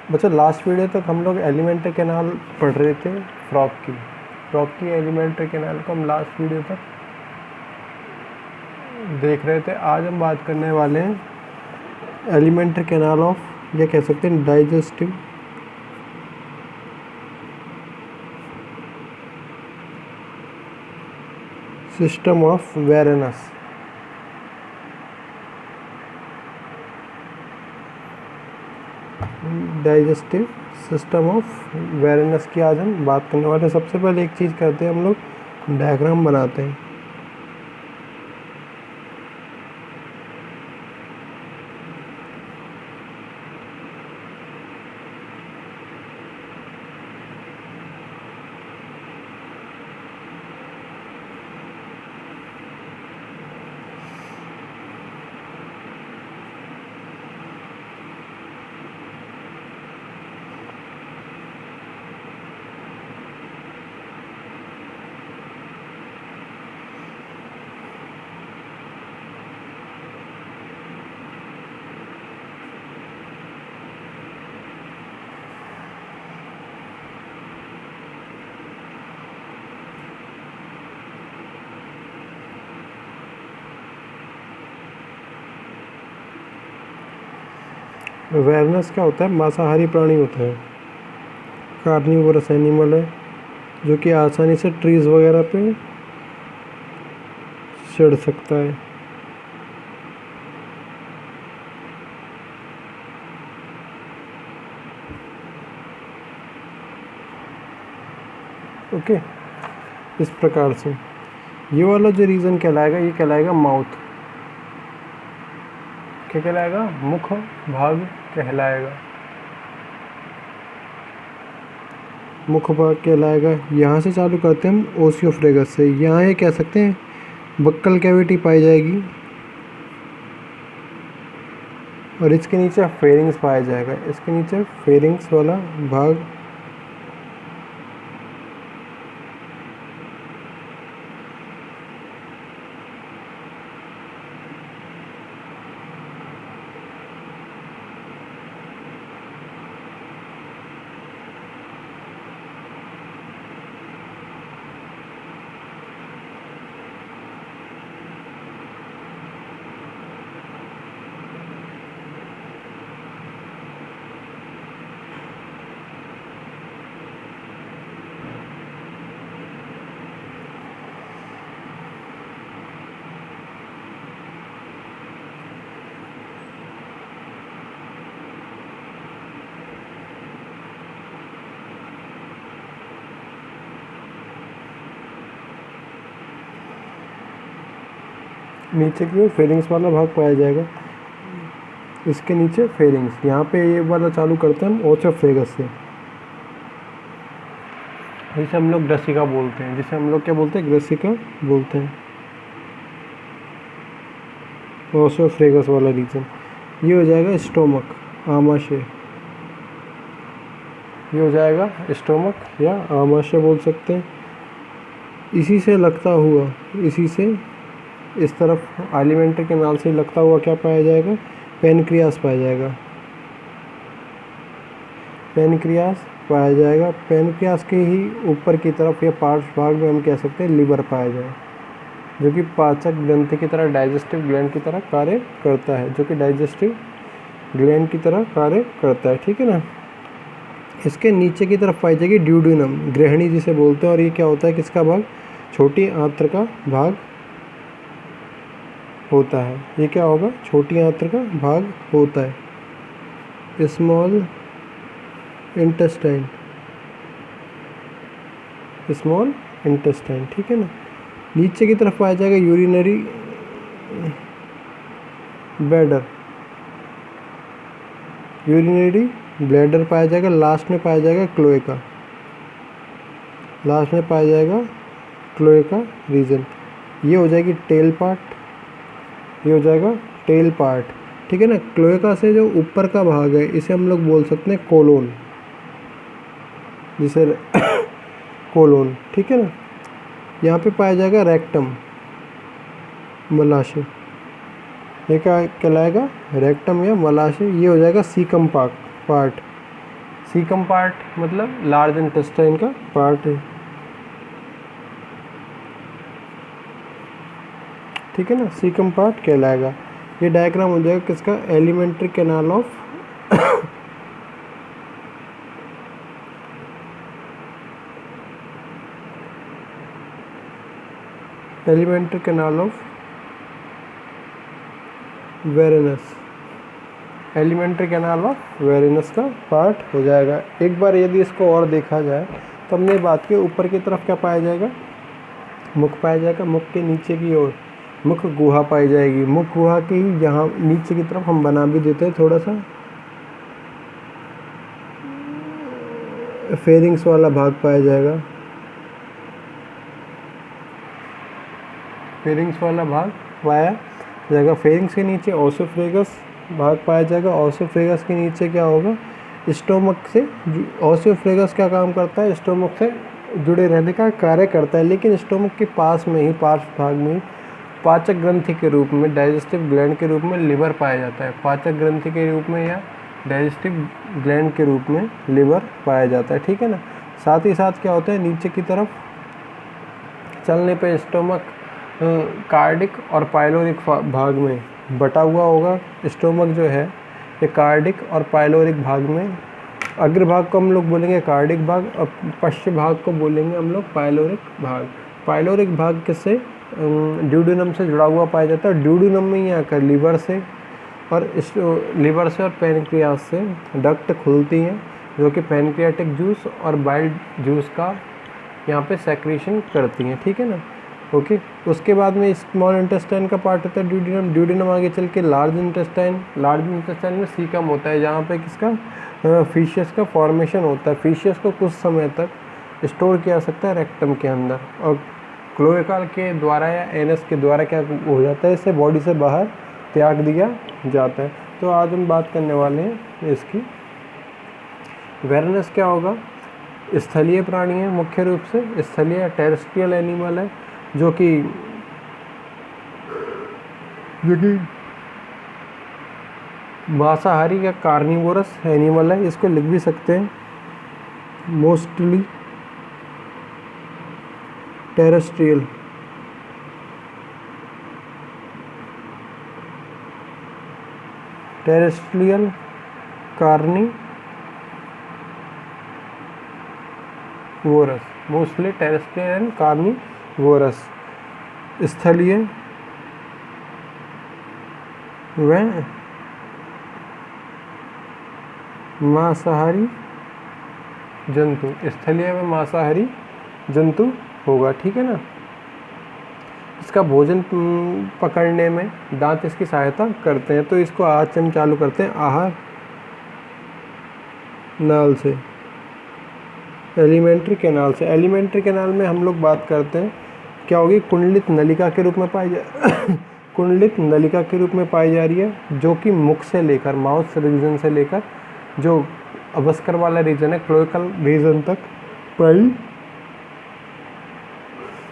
बच्चा last video तक हम लोग एलिमेंट्री कैनाल पढ़ रहे थे, फ्रॉक की एलिमेंट्री कैनाल को हम लास्ट वीडियो तक देख रहे थे। आज हम बात करने वाले हैं एलिमेंट्री कैनाल ऑफ, या कह सकते हैं digestive system of Varanus. Digestive system of Varanus की आज हम बात करने वाले हैं। सबसे पहले एक चीज़ करते हैं, हम लोग डायग्राम बनाते हैं। वेरेनस क्या होता है? मांसाहारी प्राणी होता है, कार्निवोरस एनिमल है, जो कि आसानी से ट्रीज वगैरह पे चढ़ सकता है। ओके, इस प्रकार से ये वाला जो रीजन कहलाएगा, ये कहलाएगा माउथ। क्या कहलाएगा? मुख भाग कहलाएगा, मुख भाग कहलाएगा। यहाँ से चालू करते हैं हम ओसियोफ्रेगस से। यहाँ ये कह सकते हैं बक्कल कैविटी पाई जाएगी, और इसके नीचे फेरिंग्स पाया जाएगा। इसके नीचे फेरिंग्स वाला भाग नीचे की ओर फेरिंग्स वाला भाग पाया जाएगा। इसके नीचे फेरिंग्स, यहाँ पे ये वाला चालू करते हैं हम ओसियोफ्रेगस से, जिसे हम लोग ग्रसिका बोलते हैं। जिसे हम लोग क्या बोलते हैं? ग्रसिका बोलते हैं। ओसियोफ्रेगस वाला रीजन ये हो जाएगा स्टोमक, आमाशय। ये हो जाएगा स्टोमक या आमाशय बोल सकते हैं। इसी से लगता हुआ, इसी से इस तरफ एलिमेंट्री कैनाल से लगता हुआ क्या पाया जाएगा? पेनक्रियास पाया जाएगा। पेनक्रियास पाया जाएगा। पेनक्रियास के ही ऊपर की तरफ या पार्श्व भाग में हम कह सकते हैं लिवर पाया जाए, जो कि पाचक ग्रंथि की तरह, डाइजेस्टिव ग्लैंड की तरह कार्य करता है, जो कि डाइजेस्टिव ग्लैंड की तरह कार्य करता है। ठीक है ना। इसके नीचे की तरफ पाई जाएगी ड्यूडेनम, गृहिणी जिसे बोलते हैं। और ये क्या होता है? किसका भाग? छोटी आंत्र का भाग होता है। ये क्या होगा? छोटी आंत्र का भाग होता है, स्मॉल इंटेस्टाइन, स्मॉल इंटेस्टाइन। ठीक है ना। नीचे की तरफ पाया जाएगा यूरिनरी ब्लैडर, यूरिनरी ब्लैडर पाया जाएगा। लास्ट में पाया जाएगा क्लोएका, लास्ट में पाया जाएगा क्लोएका रीजन। ये हो जाएगी टेल पार्ट, ये हो जाएगा टेल पार्ट। ठीक है ना। क्लोएका से जो ऊपर का भाग है, इसे हम लोग बोल सकते हैं कोलोन, जिसे कोलोन। ठीक है ना। यहाँ पे पाया जाएगा रेक्टम, मलाशय। ये क्या कहलाएगा? रेक्टम या मलाशय। ये हो जाएगा सीकम पार्ट। सीकम पार्ट मतलब लार्ज इंटेस्टाइन का पार्ट है, ठीक है ना, सीकम पार्ट कहलाएगा। ये डायग्राम हो जाएगा किसका, alimentary canal of alimentary canal of Varanus, alimentary canal of Varanus का पार्ट हो जाएगा। एक बार यदि इसको और देखा जाए तो हमने बात की ऊपर की तरफ क्या पाया जाएगा, मुख पाया जाएगा, मुख के नीचे की ओर मुख गुहा पाई जाएगी। मुख गुहा की यहाँ नीचे की तरफ हम बना भी देते हैं थोड़ा सा फेरिंग्स वाला भाग पाया जाएगा, फेरिंग्स वाला भाग पाया जाएगा। फेरिंग्स के नीचे ओसोफ्रेगस भाग पाया जाएगा। ओसोफ्रेगस के नीचे क्या होगा, स्टोमक से, ओसोफ्रेगस क्या काम करता है, स्टोमक से जुड़े रहने का कार्य करता है, लेकिन स्टोमक के पास में ही, पार्श्व भाग में ही पाचक ग्रंथि के रूप में, डाइजेस्टिव ग्लैंड के रूप में लिवर पाया जाता है। पाचक ग्रंथि के रूप में या डाइजेस्टिव ग्लैंड के रूप में लिवर पाया जाता है, ठीक है ना। साथ ही साथ क्या होता है, नीचे की तरफ चलने पे स्टोमक कार्डिक और पाइलोरिक भाग में बटा हुआ होगा। स्टोमक जो है ये कार्डिक और पाइलोरिक भाग में, अग्र भाग को हम लोग बोलेंगे कार्डिक भाग और पश्चिम भाग को बोलेंगे हम लोग पाइलोरिक भाग। पाइलोरिक भाग किससे, ड्यूडेनम से जुड़ा हुआ पाया जाता है। ड्यूडेनम में ही आकर लिवर से और पैनक्रियास से डक्ट खुलती हैं, जो कि पैनक्रियाटिक जूस और बाइल जूस का यहाँ पे सेक्रेशन करती हैं, ठीक है ना। ओके, उसके बाद में स्मॉल इंटेस्टाइन का पार्ट होता है ड्यूडेनम। ड्यूडेनम आगे चल के लार्ज इंटेस्टाइन, लार्ज इंटेस्टाइन में सीकम होता है, जहाँ पे किसका, फिशियस का फॉर्मेशन होता है। फिशियस को कुछ समय तक स्टोर किया जा सकता है रेक्टम के अंदर, और क्लोएकल के द्वारा या एनस के द्वारा क्या हो जाता है, इसे बॉडी से बाहर त्याग दिया जाता है। तो आज हम बात करने वाले हैं इसकी। वेरिनस क्या होगा, स्थलीय प्राणी है, मुख्य रूप से स्थलीय टेरेस्ट्रियल एनिमल है, जो कि मांसाहारी या कार्निवोरस एनिमल है। इसको लिख भी सकते हैं, mostly terrestrial, terrestrial carnivorous, mostly terrestrial and carnivorous, स्थलीय व मांसाहारी जंतु, स्थलीय व मांसाहारी जंतु होगा, ठीक है ना। इसका भोजन पकड़ने में दांत इसकी सहायता करते हैं। तो इसको आज से हम चालू करते हैं आहार नाल से, एलिमेंट्री कैनाल से। एलिमेंट्री कैनाल में हम लोग बात करते हैं क्या होगी, कुंडलित नलिका के रूप में पाई कुंडलित नलिका के रूप में पाई जा रही है, जो कि मुख से लेकर, माउथ रीजन से लेकर जो अवस्कर वाला रीजन है, क्लोएकल रीजन तक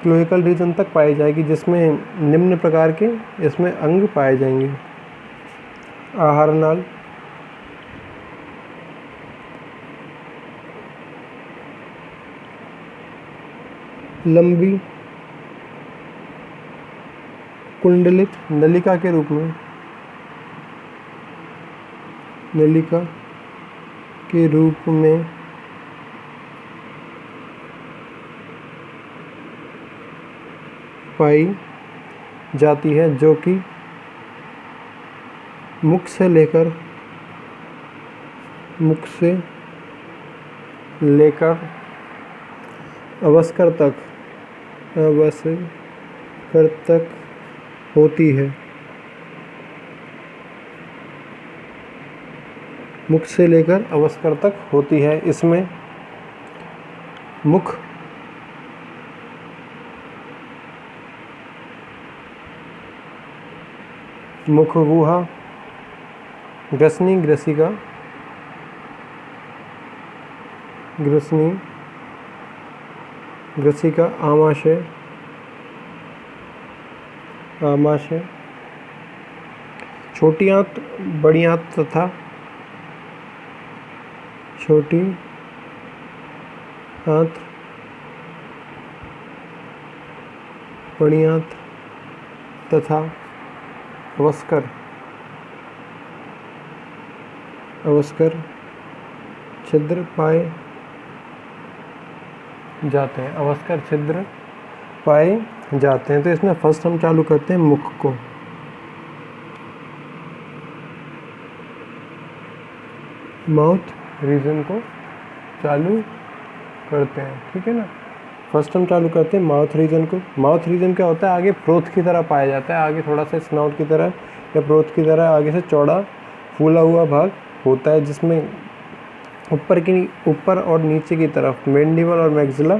क्लोएकल रीजन तक पाई जाएगी, जिसमें निम्न प्रकार के इसमें अंग पाए जाएंगे। आहार नाल, लंबी कुंडलित नलिका के रूप में, नलिका के रूप में पाई जाती है, जो कि मुख से लेकर अवस्कर तक होती है। मुख से लेकर अवस्कर तक होती है। इसमें मुख गुहा, ग्रसनी ग्रसिका, आमाशय, छोटी आंत, बड़ी आंत तथा छोटी आंत्र, बड़ी आंत्र तथा अवस्कर छिद्र पाए जाते हैं। अवस्कर छिद्र पाए जाते हैं। तो इसमें फर्स्ट हम चालू करते हैं मुख को। माउथ रीजन को चालू करते हैं, ठीक है ना। फर्स्ट हम चालू करते हैं माउथ रीजन को। माउथ रीजन क्या होता है, आगे प्रोथ की तरह पाया जाता है। आगे थोड़ा सा स्नाउट की तरह या प्रोथ की तरह आगे से चौड़ा फूला हुआ भाग होता है, जिसमें ऊपर और नीचे की तरफ मैंडिबल और मैक्सिला,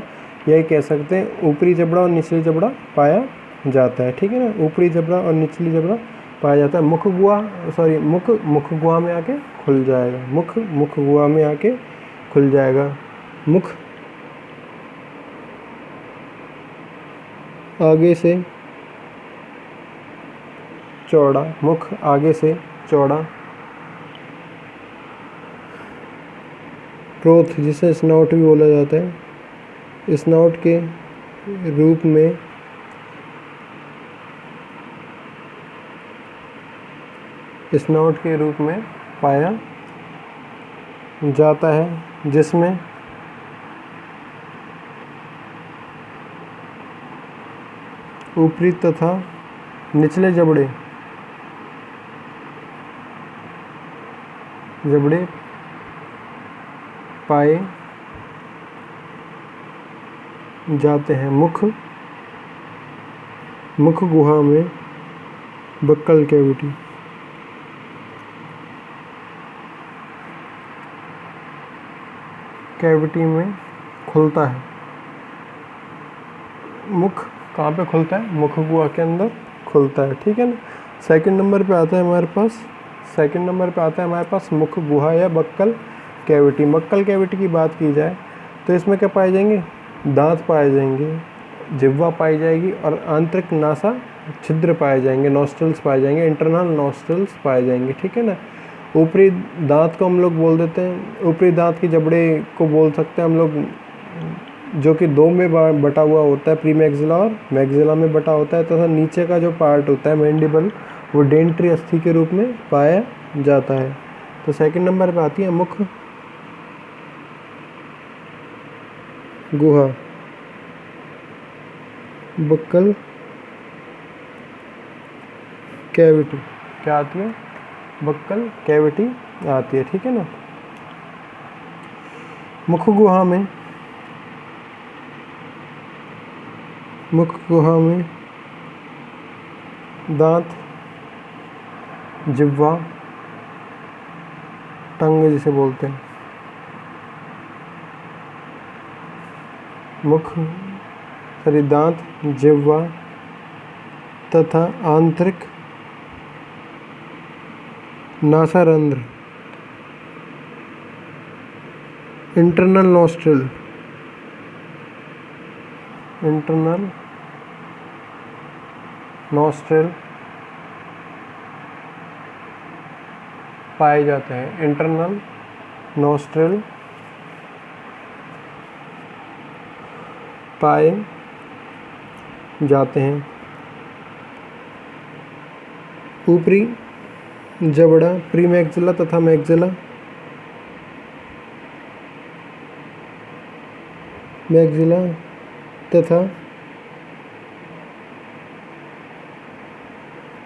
यही कह सकते हैं ऊपरी जबड़ा और निचली जबड़ा पाया जाता है, ठीक है ना। ऊपरी जबड़ा और निचली जबड़ा पाया जाता है। मुख गुहा में आके खुल जाएगा। मुख गुहा में आके खुल जाएगा। मुख आगे से चौड़ा, मुख आगे से चौड़ा। प्रोथ, जिसे स्नाउट भी बोला जाता है, स्नाउट के रूप में पाया जाता है, जिसमें ऊपरी तथा निचले जबड़े पाए जाते हैं। मुख गुहा में बक्कल कैविटी में खुलता है। मुख कहाँ पे खुलता है, मुख गुहा के अंदर खुलता है, ठीक है ना। सेकंड नंबर पे आता है हमारे पास मुख गुहा या बक्कल कैविटी। बक्कल कैविटी की बात की जाए तो इसमें क्या पाए जाएंगे, दांत पाए जाएंगे, जिह्वा पाई जाएगी और आंतरिक नासा छिद्र पाए जाएंगे, नॉस्ट्रल्स पाए जाएंगे, इंटरनल नॉस्ट्रल्स पाए जाएंगे, ठीक है ना। ऊपरी दांत को हम लोग बोल देते हैं, ऊपरी दांत की जबड़े को बोल सकते हैं हम लोग, जो कि दो में बटा हुआ होता है, प्री मैक्सिला और मैक्सिला में बटा होता है, तथा नीचे का जो पार्ट होता है मैंडिबल, वो डेंट्री अस्थि के रूप में पाया जाता है। तो सेकंड नंबर पे आती है मुख गुहा बक्कल कैविटी। क्या आती है, बक्कल कैविटी आती है, ठीक है ना। मुख गुहा में दांत, जिह्वा, टंग जिसे बोलते हैं, दांत, जिह्वा तथा आंतरिक नासारंध्र, इंटरनल नॉस्ट्रल पाए जाते हैं। इंटरनल नॉस्ट्रल पाए जाते हैं। ऊपरी जबड़ा, प्री मैक्सिला तथा मैक्सिला तथा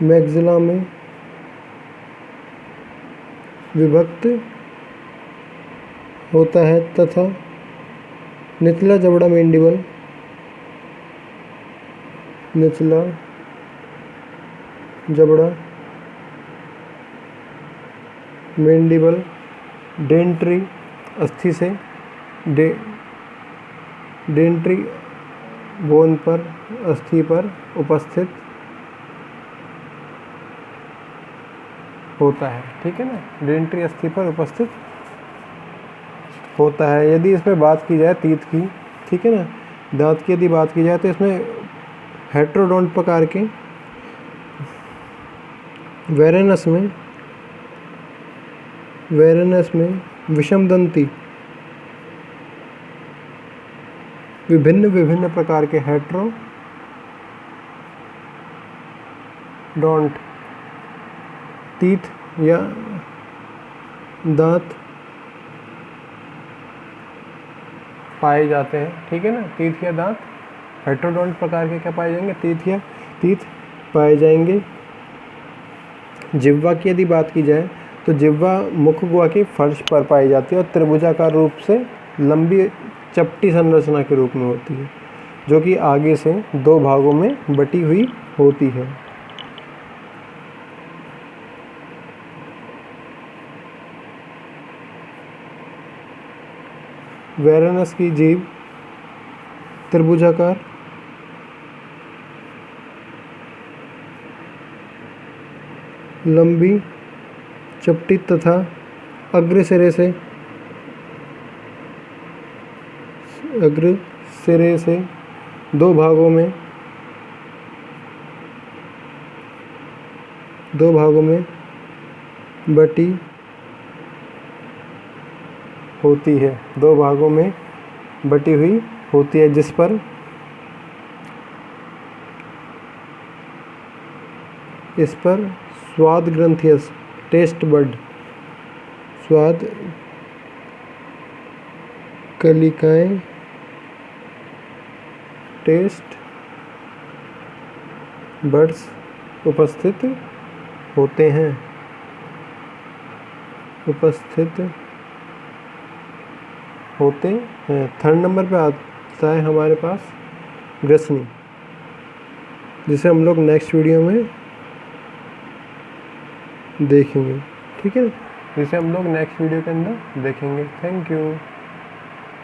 मैक्सिला में विभक्त होता है तथा निचला जबड़ा मैंडिबल, डेंट्री अस्थि से डेंट्री बोन पर, अस्थि पर उपस्थित होता है, ठीक है ना। डेंट्री अस्थि पर उपस्थित होता है। यदि इसमें बात की जाए तीत की, ठीक है ना, दांत की यदि बात की जाए तो इसमें हेट्रोडोंट प्रकार के वेरेनस में विषमदंती विभिन्न विभिन्न प्रकार के हेट्रोडोंट टीथ या दांत पाए जाते हैं। ठीक है ना, टीथ या दांत हेट्रोडोंट प्रकार के क्या पाए जाएंगे, टीथ पाए जाएंगे। जिह्वा की यदि बात की जाए तो जिह्वा मुख गुहा के फर्श पर पाई जाती है और त्रिभुजाकार रूप से लंबी चपटी संरचना के रूप में होती है, जो कि आगे से 2 भागों में बटी हुई होती है। वेरेनस की जीभ त्रिभुजाकार, लंबी, चपटी तथा अग्र सिरे से 2 भागों में बटी होती है, 2 भागों में बटी हुई होती है, जिस पर इस पर स्वाद ग्रंथियस टेस्ट बड, स्वाद कलिकाएं टेस्ट बड्स उपस्थित होते हैं। थर्ड नंबर पे आता है हमारे पास ग्रसनी, जिसे हम लोग नेक्स्ट वीडियो में देखेंगे। ठीक है, जिसे हम लोग नेक्स्ट वीडियो के अंदर देखेंगे। Thank you.